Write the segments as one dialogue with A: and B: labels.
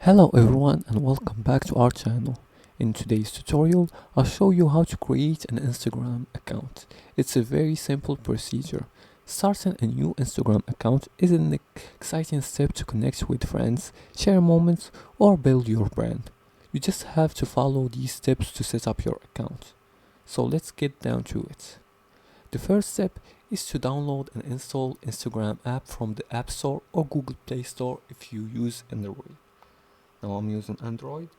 A: Hello everyone and welcome back to our channel. In today's tutorial, I'll show you how to create an Instagram account. It's a very simple procedure. Starting a new Instagram account is an exciting step to connect with friends, share moments, or build your brand. You just have to follow these steps to set up your account. So let's get down to it. The first step is to download and install Instagram app from the App Store or Google Play Store if you use Android. Now I'm using Android,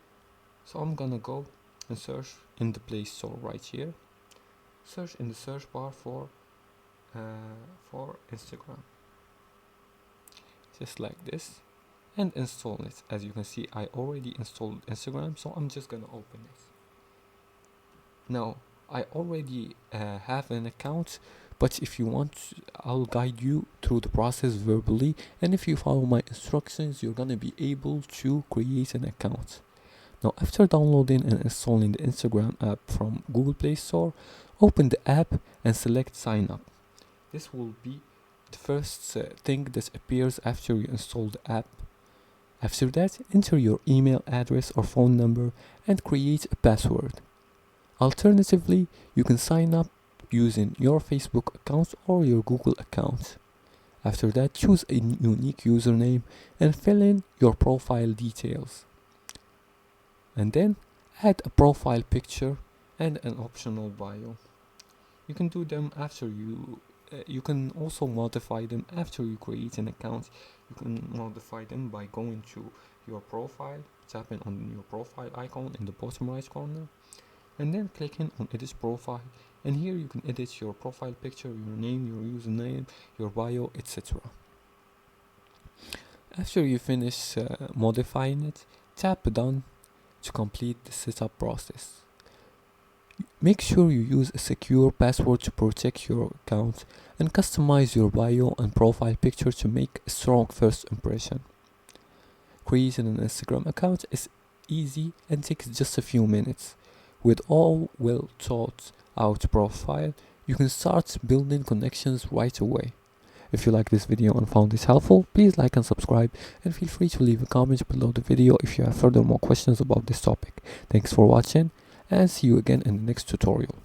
A: so I'm gonna go and search in the Play Store right here. Search in the search bar for Instagram, just like this, and install it. As you can see, I already installed Instagram, so I'm just gonna open it. Now I already have an account, but if you want, I'll guide you through the process verbally, and if you follow my instructions, you're gonna be able to create an account. Now after downloading and installing the Instagram app from Google Play Store, open the app and select sign up. This will be the first thing that appears after you install the app. After that, enter your email address or phone number and create a password. Alternatively, you can sign up using your Facebook account or your Google account. After that, choose a unique username and fill in your profile details. And then add a profile picture and an optional bio. You can do them after you can also modify them after you create an account. You can modify them by going to your profile, tapping on your profile icon in the bottom right corner, and then clicking on edit profile, and here you can edit your profile picture, your name, your username, your bio, etc. After you finish modifying it, tap done to complete the setup process. Make sure you use a secure password to protect your account, and customize your bio and profile picture to make a strong first impression. Creating an Instagram account is easy and takes just a few minutes. With all well thought out profile, you can start building connections right away. If you like this video and found this helpful, please like and subscribe, and feel free to leave a comment below the video if you have further more questions about this topic. Thanks for watching, and see you again in the next tutorial.